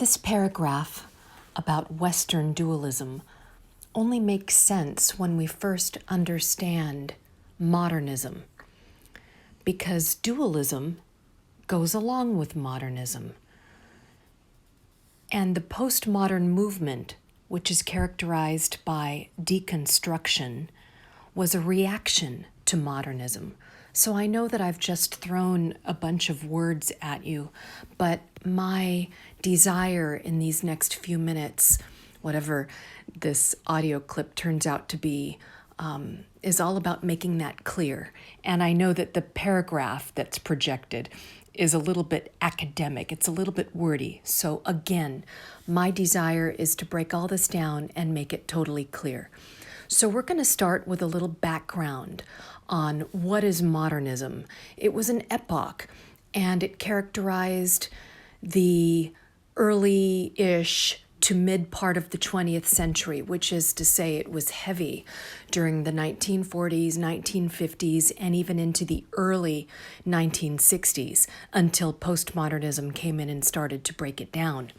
This paragraph about Western dualism only makes sense when we first understand modernism, because dualism goes along with modernism. And the postmodern movement, which is characterized by deconstruction, was a reaction to modernism. So I know that I've just thrown a bunch of words at you, but my desire in these next few minutes, whatever this audio clip turns out to be, is all about making that clear. And I know that the paragraph that's projected is a little bit academic. It's a little bit wordy. So again, my desire is to break all this down and make it totally clear. So we're going to start with a little background on what is modernism. It was an epoch, and it characterized the early-ish to mid part of the 20th century, which is to say it was heavy during the 1940s, 1950s, and even into the early 1960s until postmodernism came in and started to break it down.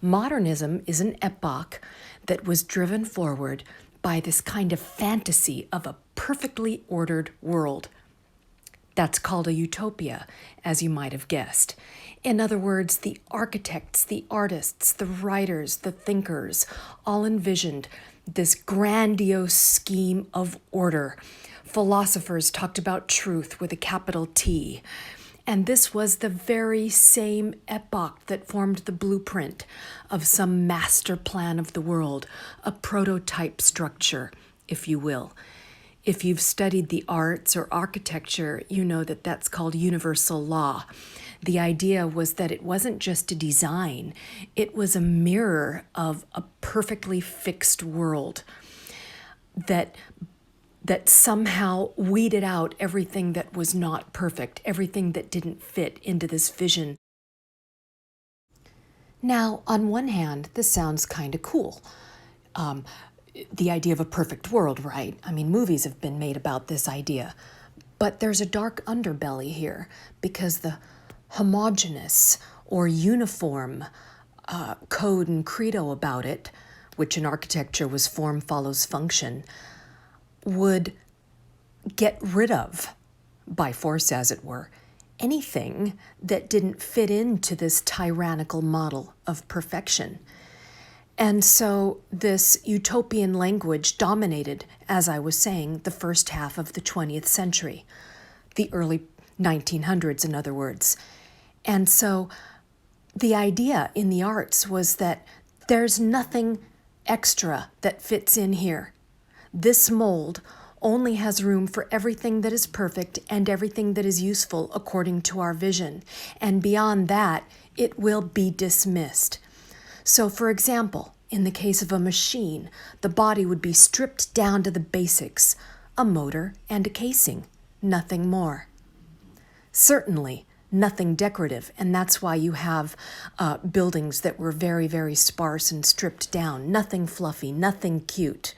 Modernism is an epoch that was driven forward by this kind of fantasy of a perfectly ordered world. That's called a utopia, as you might have guessed. In other words, the architects, the artists, the writers, the thinkers all envisioned this grandiose scheme of order. Philosophers talked about truth with a capital T. And this was the very same epoch that formed the blueprint of some master plan of the world, a prototype structure, if you will. If you've studied the arts or architecture, you know that that's called universal law. The idea was that it wasn't just a design, it was a mirror of a perfectly fixed world that somehow weeded out everything that was not perfect, everything that didn't fit into this vision. Now, on one hand, this sounds kind of cool. The idea of a perfect world, right? I mean, movies have been made about this idea. But there's a dark underbelly here, because the homogeneous or uniform code and credo about it, which in architecture was form follows function, would get rid of, by force as it were, anything that didn't fit into this tyrannical model of perfection. And so this utopian language dominated, as I was saying, the first half of the 20th century, the early 1900s, in other words. And so the idea in the arts was that there's nothing extra that fits in here. This mold only has room for everything that is perfect and everything that is useful according to our vision. And beyond that, it will be dismissed. So, for example, in the case of a machine, the body would be stripped down to the basics, a motor and a casing, nothing more. Certainly, nothing decorative, and that's why you have buildings that were very, very sparse and stripped down, nothing fluffy, nothing cute.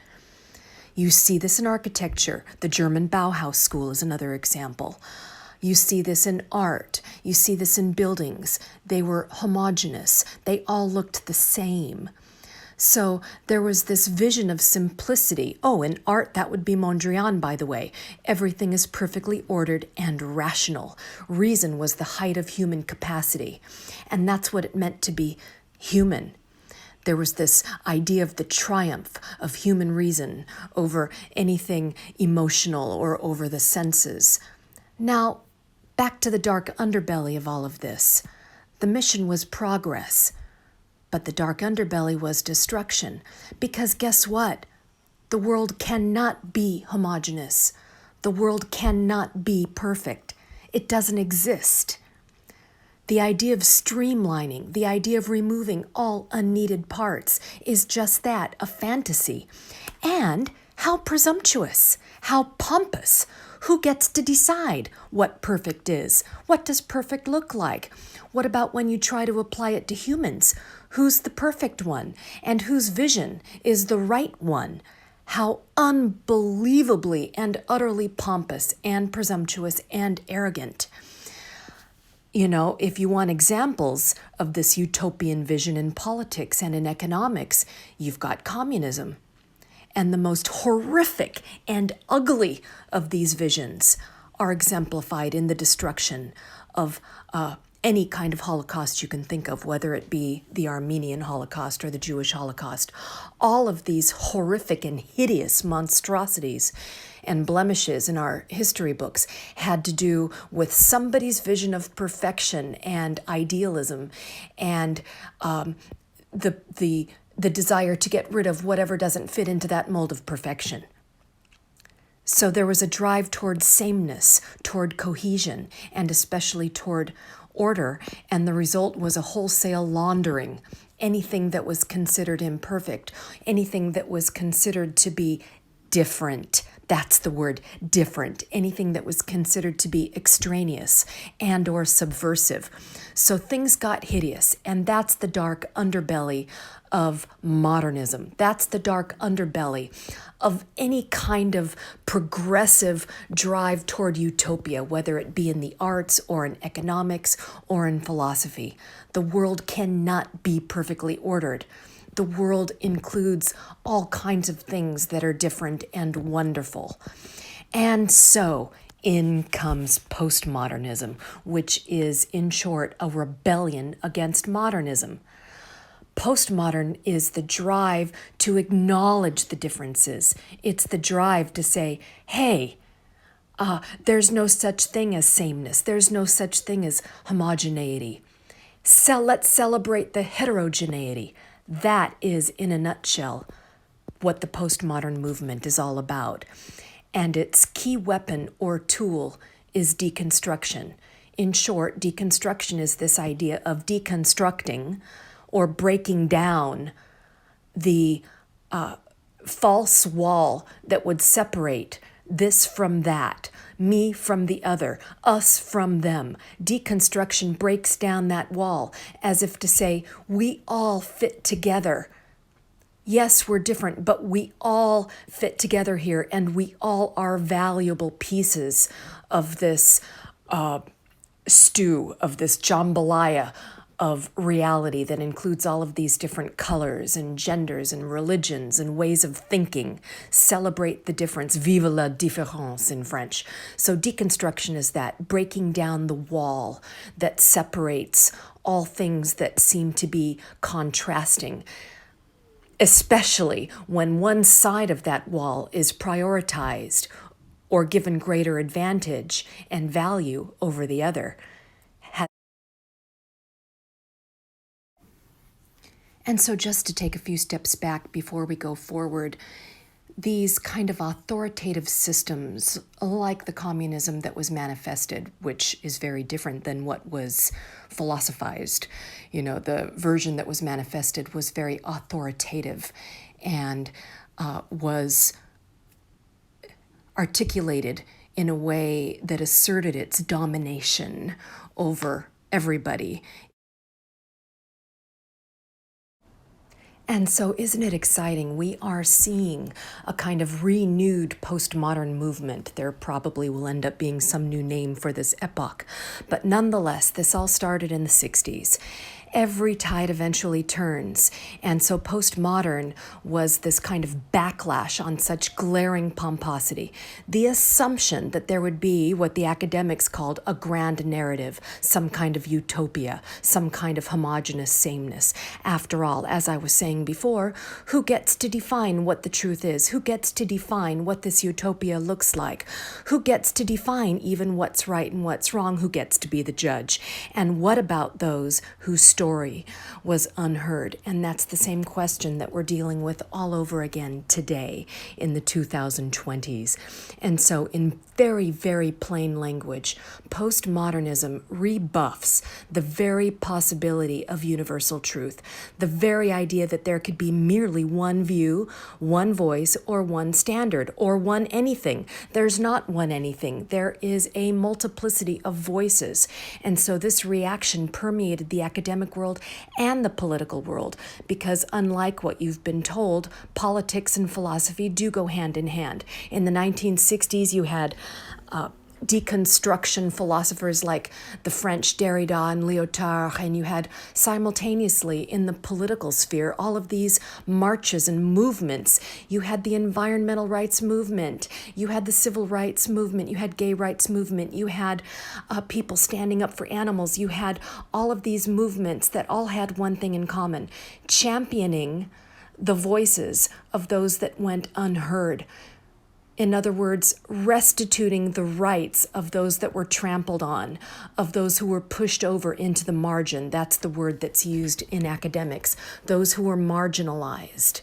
You see this in architecture. The German Bauhaus school is another example. You see this in art. You see this in buildings. They were homogeneous. They all looked the same. So there was this vision of simplicity. Oh, in art, that would be Mondrian, by the way. Everything is perfectly ordered and rational. Reason was the height of human capacity. And that's what it meant to be human. There was this idea of the triumph of human reason over anything emotional or over the senses. Now, back to the dark underbelly of all of this. The mission was progress, but the dark underbelly was destruction. Because guess what? The world cannot be homogeneous. The world cannot be perfect. It doesn't exist. The idea of streamlining, the idea of removing all unneeded parts is just that, a fantasy. And how presumptuous, how pompous. Who gets to decide what perfect is? What does perfect look like? What about when you try to apply it to humans? Who's the perfect one? And whose vision is the right one? How unbelievably and utterly pompous and presumptuous and arrogant. If you want examples of this utopian vision in politics and in economics, you've got communism. And the most horrific and ugly of these visions are exemplified in the destruction of any kind of Holocaust you can think of, whether it be the Armenian Holocaust or the Jewish Holocaust. All of these horrific and hideous monstrosities and blemishes in our history books had to do with somebody's vision of perfection and idealism and the desire to get rid of whatever doesn't fit into that mold of perfection. So there was a drive toward sameness, toward cohesion, and especially toward order, and the result was a wholesale laundering. Anything that was considered imperfect, anything that was considered to be different. That's the word, different. Anything that was considered to be extraneous and or subversive. So things got hideous, and that's the dark underbelly of modernism. That's the dark underbelly of any kind of progressive drive toward utopia, whether it be in the arts or in economics or in philosophy. The world cannot be perfectly ordered. The world includes all kinds of things that are different and wonderful. And so in comes postmodernism, which is, in short, a rebellion against modernism. Postmodern is the drive to acknowledge the differences. It's the drive to say, hey, there's no such thing as sameness. There's no such thing as homogeneity. Let's celebrate the heterogeneity. That is, in a nutshell, what the postmodern movement is all about. And its key weapon or tool is deconstruction. In short, deconstruction is this idea of deconstructing or breaking down the false wall that would separate this from that, me from the other, us from them. Deconstruction breaks down that wall as if to say, we all fit together. Yes, we're different, but we all fit together here, and we all are valuable pieces of this stew, of this jambalaya of reality that includes all of these different colors and genders and religions and ways of thinking. Celebrate the difference. Vive la différence in French. So deconstruction is that, breaking down the wall that separates all things that seem to be contrasting, especially when one side of that wall is prioritized or given greater advantage and value over the other. And so just to take a few steps back before we go forward, these kind of authoritative systems, like the communism that was manifested, which is very different than what was philosophized. The version that was manifested was very authoritative and was articulated in a way that asserted its domination over everybody. And so isn't it exciting? We are seeing a kind of renewed postmodern movement. There probably will end up being some new name for this epoch. But nonetheless, this all started in the 60s. Every tide eventually turns. And so postmodern was this kind of backlash on such glaring pomposity. The assumption that there would be what the academics called a grand narrative, some kind of utopia, some kind of homogeneous sameness. After all, as I was saying before, who gets to define what the truth is? Who gets to define what this utopia looks like? Who gets to define even what's right and what's wrong? Who gets to be the judge? And what about those whose story was unheard? And that's the same question that we're dealing with all over again today in the 2020s. And so in very, very plain language, postmodernism rebuffs the very possibility of universal truth, the very idea that there could be merely one view, one voice, or one standard, or one anything. There's not one anything. There is a multiplicity of voices. And so this reaction permeated the academic world and the political world, because unlike what you've been told, politics and philosophy do go hand in hand. In the 1960s, you had deconstruction philosophers like the French Derrida and Lyotard, and you had simultaneously in the political sphere all of these marches and movements. You had the environmental rights movement, you had the civil rights movement, you had gay rights movement, you had people standing up for animals, you had all of these movements that all had one thing in common: championing the voices of those that went unheard. In other words, restituting the rights of those that were trampled on, of those who were pushed over into the margin. That's the word that's used in academics, those who were marginalized.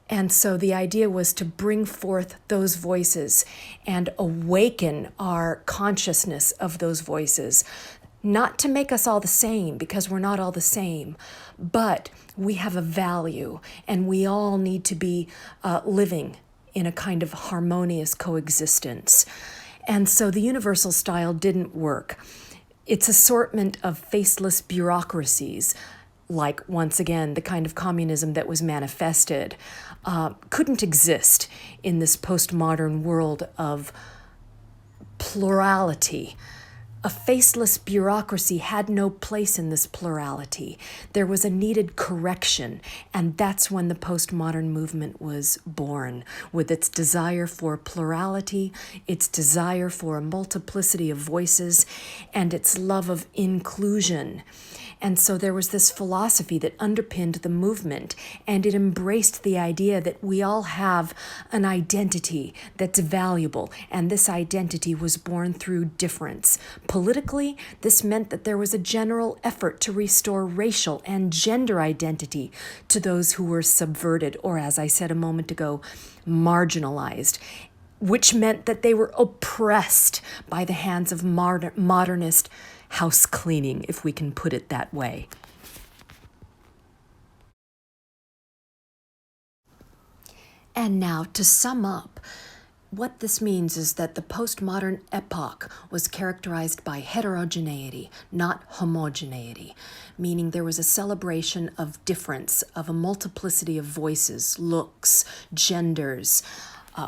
And so the idea was to bring forth those voices and awaken our consciousness of those voices. Not to make us all the same, because we're not all the same, but we have a value and we all need to be living in a kind of harmonious coexistence. And so the universal style didn't work. Its assortment of faceless bureaucracies, like, once again, the kind of communism that was manifested, couldn't exist in this postmodern world of plurality. A faceless bureaucracy had no place in this plurality. There was a needed correction, and that's when the postmodern movement was born, with its desire for plurality, its desire for a multiplicity of voices, and its love of inclusion. And so there was this philosophy that underpinned the movement, and it embraced the idea that we all have an identity that's valuable, and this identity was born through difference. Politically, this meant that there was a general effort to restore racial and gender identity to those who were subverted, or, as I said a moment ago, marginalized, which meant that they were oppressed by the hands of modernist house cleaning, if we can put it that way. And now, to sum up, what this means is that the postmodern epoch was characterized by heterogeneity, not homogeneity, meaning there was a celebration of difference, of a multiplicity of voices, looks, genders,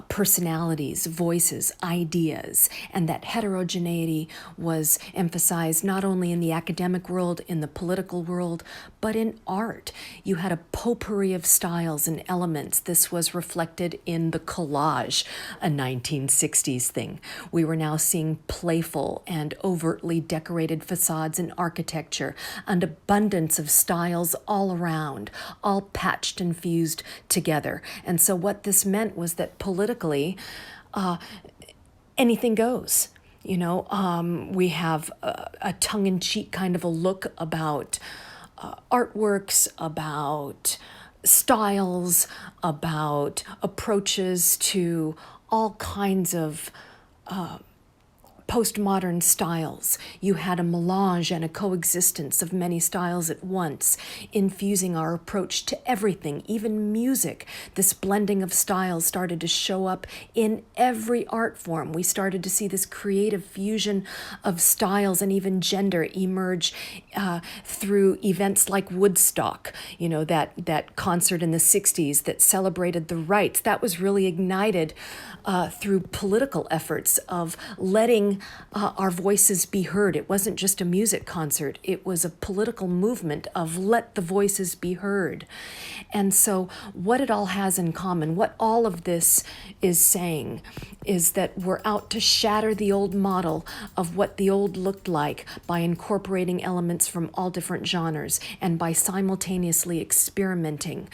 personalities, voices, ideas, and that heterogeneity was emphasized not only in the academic world, in the political world, but in art. You had a potpourri of styles and elements. This was reflected in the collage, a 1960s thing. We were now seeing playful and overtly decorated facades in architecture, an abundance of styles all around, all patched and fused together. And so what this meant was that politically, anything goes. We have a tongue-in-cheek kind of a look about artworks, about styles, about approaches to all kinds of postmodern styles. You had a melange and a coexistence of many styles at once, infusing our approach to everything, even music. This blending of styles started to show up in every art form. We started to see this creative fusion of styles and even gender emerge through events like Woodstock, that concert in the 60s that celebrated the rights. That was really ignited through political efforts of letting our voices be heard. It wasn't just a music concert. It was a political movement of let the voices be heard. And so what it all has in common, what all of this is saying, is that we're out to shatter the old model of what the old looked like by incorporating elements from all different genres and by simultaneously experimenting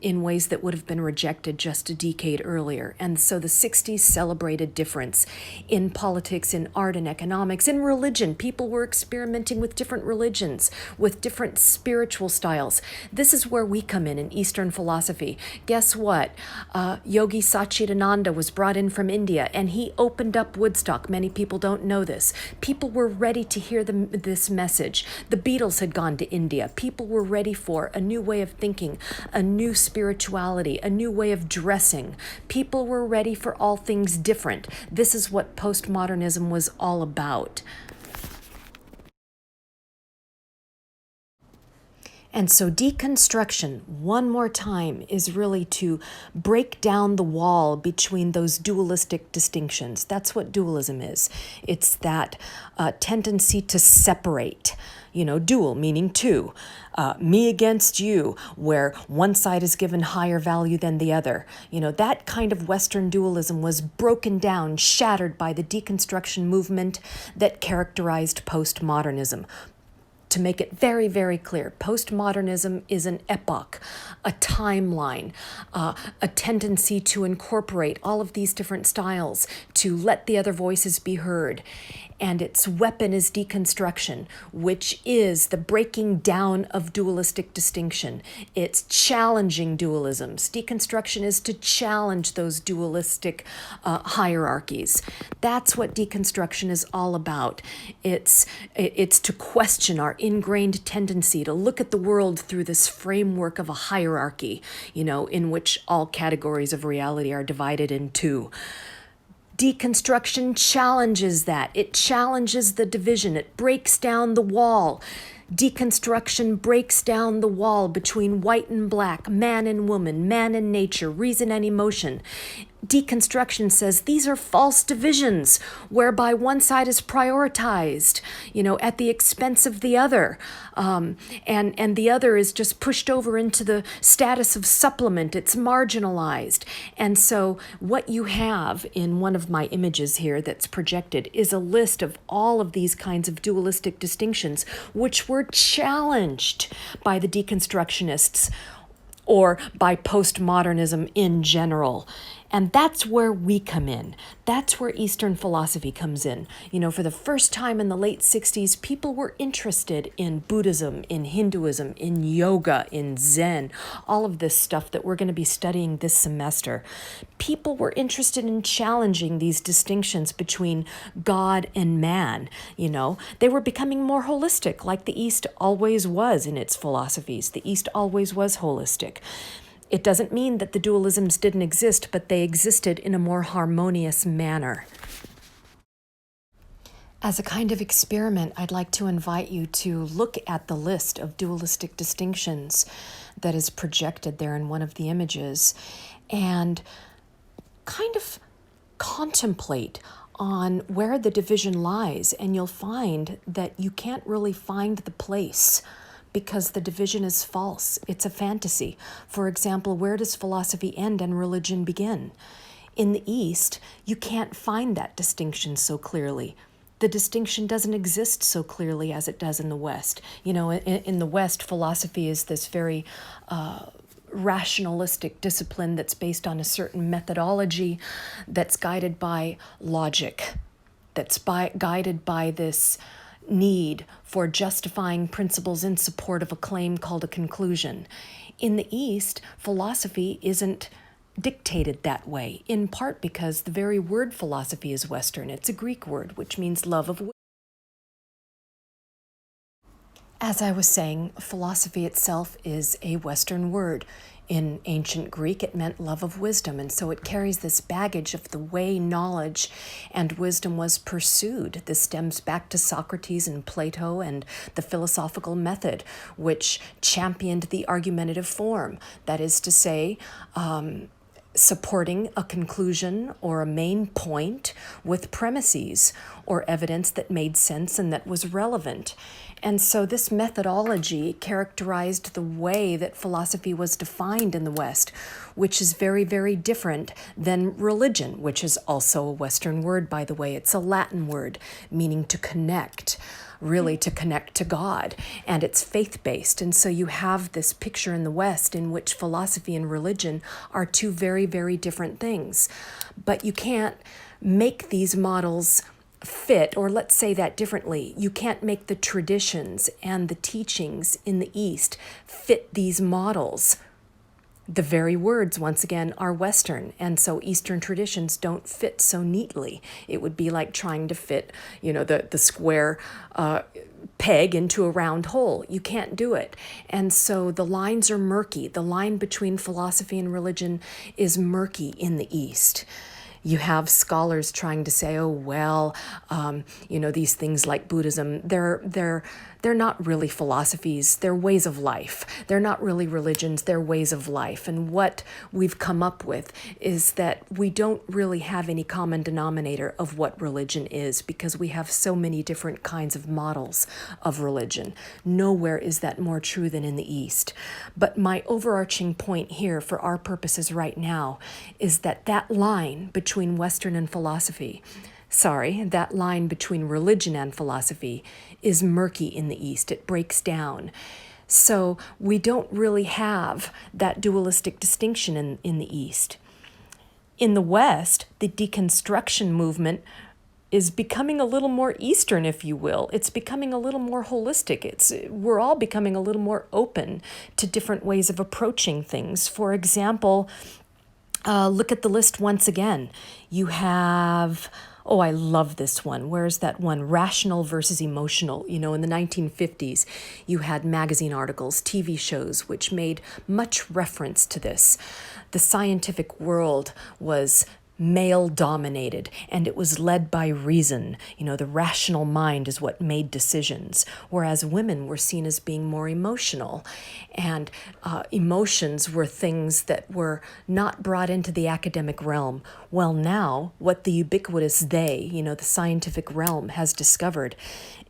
in ways that would have been rejected just a decade earlier. And so the 60s celebrated difference in politics, in art and economics, in religion. People were experimenting with different religions, with different spiritual styles. This is where we come in Eastern philosophy. Guess what? Yogi Satchidananda was brought in from India, and he opened up Woodstock. Many people don't know this. People were ready to hear this message. The Beatles had gone to India. People were ready for a new way of thinking, a new spirituality, a new way of dressing. People were ready for all things different. This is what postmodernism was all about. And so deconstruction, one more time, is really to break down the wall between those dualistic distinctions. That's what dualism is. It's that tendency to separate. Dual meaning two, me against you, where one side is given higher value than the other. That kind of Western dualism was broken down, shattered by the deconstruction movement that characterized postmodernism. To make it very, very clear, postmodernism is an epoch, a timeline, a tendency to incorporate all of these different styles, to let the other voices be heard. And its weapon is deconstruction, which is the breaking down of dualistic distinction. It's challenging dualisms. Deconstruction is to challenge those dualistic hierarchies. That's what deconstruction is all about. It's to question our ingrained tendency to look at the world through this framework of a hierarchy, in which all categories of reality are divided in two. Deconstruction challenges that. It challenges the division. It breaks down the wall. Deconstruction breaks down the wall between white and black, man and woman, man and nature, reason and emotion. Deconstruction says these are false divisions whereby one side is prioritized, at the expense of the other. And the other is just pushed over into the status of supplement. It's marginalized. And so what you have in one of my images here that's projected is a list of all of these kinds of dualistic distinctions, which were challenged by the deconstructionists or by postmodernism in general. And that's where we come in. That's where Eastern philosophy comes in. For the first time in the late 60s, people were interested in Buddhism, in Hinduism, in yoga, in Zen, all of this stuff that we're going to be studying this semester. People were interested in challenging these distinctions between God and man. They were becoming more holistic, like the East always was in its philosophies. The East always was holistic. It doesn't mean that the dualisms didn't exist, but they existed in a more harmonious manner. As a kind of experiment, I'd like to invite you to look at the list of dualistic distinctions that is projected there in one of the images and kind of contemplate on where the division lies, and you'll find that you can't really find the place because the division is false. It's a fantasy. For example, where does philosophy end and religion begin? In the East, you can't find that distinction so clearly. The distinction doesn't exist so clearly as it does in the West. In the West, philosophy is this very rationalistic discipline that's based on a certain methodology, that's guided by logic, that's guided by this need for justifying principles in support of a claim called a conclusion. In the East, philosophy isn't dictated that way, in part because the very word philosophy is Western. It's a Greek word, which means love of wisdom. As I was saying, philosophy itself is a Western word. In ancient Greek, it meant love of wisdom, and so it carries this baggage of the way knowledge and wisdom was pursued. This stems back to Socrates and Plato and the philosophical method, which championed the argumentative form. That is to say, supporting a conclusion or a main point with premises or evidence that made sense and that was relevant. And so this methodology characterized the way that philosophy was defined in the West, which is very, very different than religion, which is also a Western word, by the way. It's a Latin word meaning to connect, really to connect to God, and it's faith-based. And so you have this picture in the West in which philosophy and religion are two very, very different things. But you can't make these models fit, or let's say that differently, you can't make the traditions and the teachings in the East fit these models. The very words, once again, are Western, and so Eastern traditions don't fit so neatly. It would be like trying to fit, the square peg into a round hole. You can't do it. And so the lines are murky. The line between philosophy and religion is murky in the East. You have scholars trying to say, oh, well, these things like Buddhism, they're not really philosophies, they're ways of life. They're not really religions, they're ways of life. And what we've come up with is that we don't really have any common denominator of what religion is, because we have so many different kinds of models of religion. Nowhere is that more true than in the East. But my overarching point here for our purposes right now is that that line between Western and philosophy, that line between religion and philosophy is murky in the East. It breaks down. So we don't really have that dualistic distinction in the East. In the West, the deconstruction movement is becoming a little more Eastern, if you will. It's becoming a little more holistic. We're all becoming a little more open to different ways of approaching things. For example, look at the list once again. You have... Oh, I love this one. Where's that one? Rational versus emotional. In the 1950s, you had magazine articles, TV shows, which made much reference to this. The scientific world was male-dominated, and it was led by reason. The rational mind is what made decisions, whereas women were seen as being more emotional. And emotions were things that were not brought into the academic realm. Well, now, what the ubiquitous they, the scientific realm, has discovered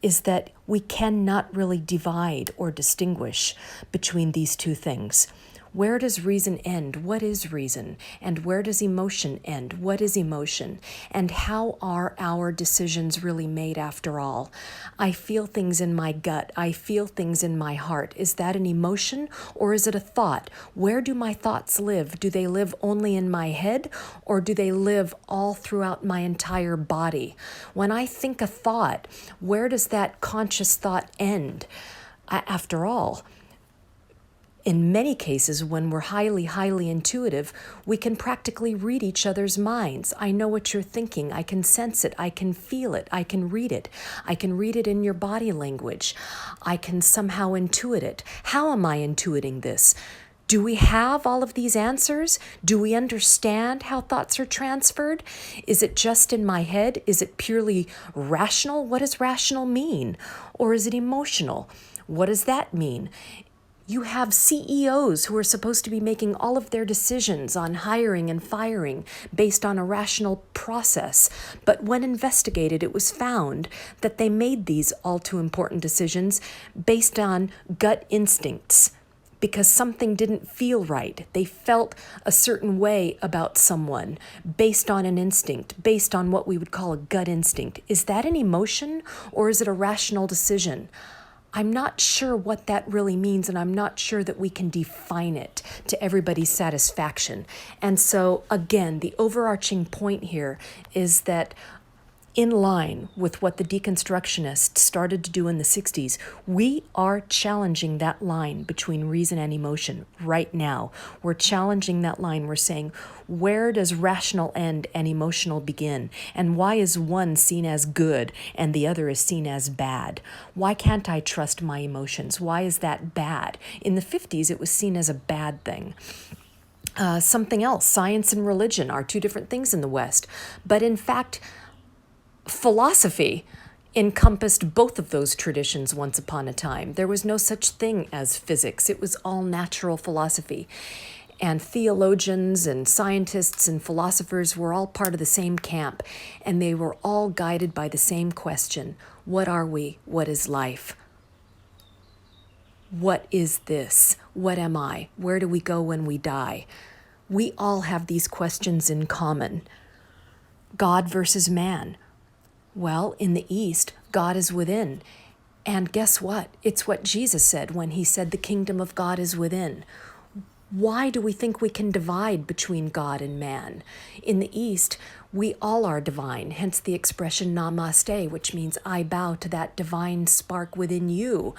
is that we cannot really divide or distinguish between these two things. Where does reason end? What is reason? And where does emotion end? What is emotion? And how are our decisions really made after all? I feel things in my gut. I feel things in my heart. Is that an emotion or is it a thought? Where do my thoughts live? Do they live only in my head or do they live all throughout my entire body? When I think a thought, where does that conscious thought end? After all, in many cases, when we're highly, highly intuitive, we can practically read each other's minds. I know what you're thinking. I can sense it. I can feel it. I can read it. I can read it in your body language. I can somehow intuit it. How am I intuiting this? Do we have all of these answers? Do we understand how thoughts are transferred? Is it just in my head? Is it purely rational? What does rational mean? Or is it emotional? What does that mean? You have CEOs who are supposed to be making all of their decisions on hiring and firing based on a rational process. But when investigated, it was found that they made these all too important decisions based on gut instincts because something didn't feel right. They felt a certain way about someone based on an instinct, based on what we would call a gut instinct. Is that an emotion or is it a rational decision? I'm not sure what that really means, and I'm not sure that we can define it to everybody's satisfaction. And so, again, the overarching point here is that in line with what the deconstructionists started to do in the 60s, we are challenging that line between reason and emotion right now. We're challenging that line. We're saying, where does rational end and emotional begin? And why is one seen as good and the other is seen as bad? Why can't I trust my emotions? Why is that bad? In the 50s, it was seen as a bad thing. Something else, science and religion are two different things in the West. But in fact, philosophy encompassed both of those traditions once upon a time. There was no such thing as physics. It was all natural philosophy. And theologians and scientists and philosophers were all part of the same camp, and they were all guided by the same question. What are we? What is life? What is this? What am I? Where do we go when we die? We all have these questions in common. God versus man. Well, in the East, God is within. And guess what? It's what Jesus said when he said the kingdom of God is within. Why do we think we can divide between God and man? In the East, we all are divine, hence the expression namaste, which means I bow to that divine spark within you.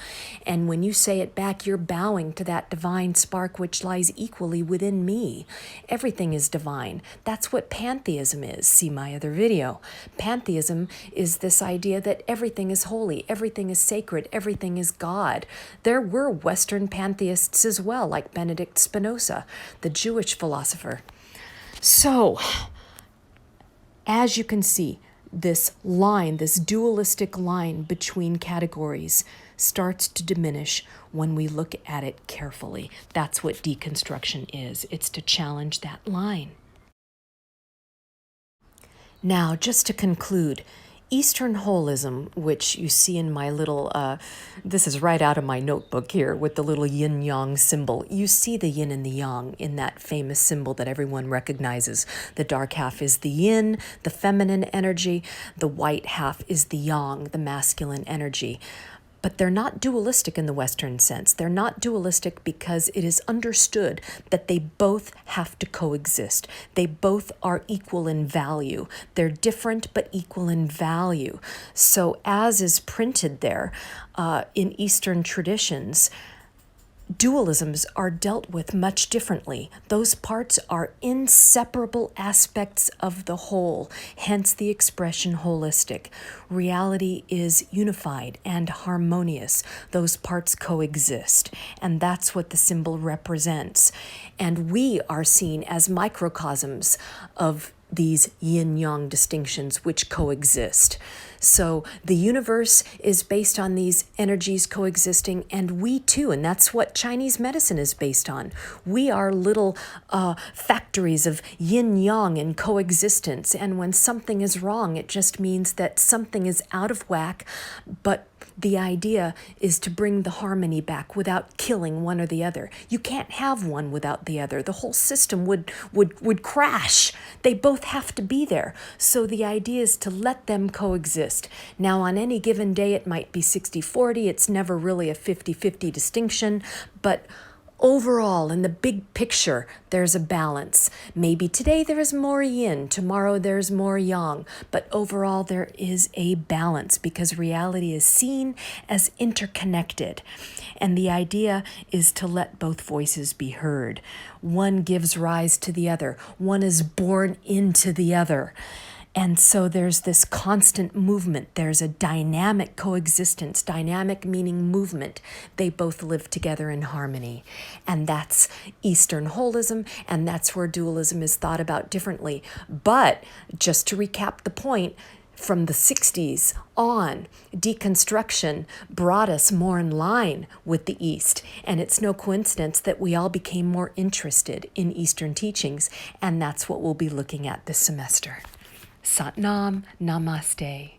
And when you say it back, you're bowing to that divine spark which lies equally within me. Everything is divine. That's what pantheism is. See my other video. Pantheism is this idea that everything is holy, everything is sacred, everything is God. There were Western pantheists as well, like Benedict Spinoza, the Jewish philosopher. So, As you can see, this line, this dualistic line between categories starts to diminish when we look at it carefully. That's what deconstruction is. It's to challenge that line. Now, just to conclude, Eastern Holism, which you see in my little, this is right out of my notebook here with the little yin-yang symbol. You see the yin and the yang in that famous symbol that everyone recognizes. The dark half is the yin, the feminine energy. The white half is the yang, the masculine energy. But they're not dualistic in the Western sense. They're not dualistic because it is understood that they both have to coexist. They both are equal in value. They're different but equal in value. So as is printed there in Eastern traditions, dualisms are dealt with much differently. Those parts are inseparable aspects of the whole, hence the expression holistic. Reality is unified and harmonious. Those parts coexist, and that's what the symbol represents. And we are seen as microcosms of these yin-yang distinctions which coexist. So the universe is based on these energies coexisting, and we too, and that's what Chinese medicine is based on. We are little factories of yin-yang in coexistence, and when something is wrong, it just means that something is out of whack, but the idea is to bring the harmony back without killing one or the other. You can't have one without the other. The whole system would crash. They both have to be there. So the idea is to let them coexist. Now, on any given day, it might be 60-40. It's never really a 50-50 distinction, but overall, in the big picture, there's a balance. Maybe today there is more yin, tomorrow there's more yang, but overall there is a balance because reality is seen as interconnected. And the idea is to let both voices be heard. One gives rise to the other. One is born into the other. And so there's this constant movement. There's a dynamic coexistence, dynamic meaning movement. They both live together in harmony. And that's Eastern holism, and that's where dualism is thought about differently. But just to recap the point, from the 60s on, deconstruction brought us more in line with the East. And it's no coincidence that we all became more interested in Eastern teachings. And that's what we'll be looking at this semester. Sat Nam, Namaste.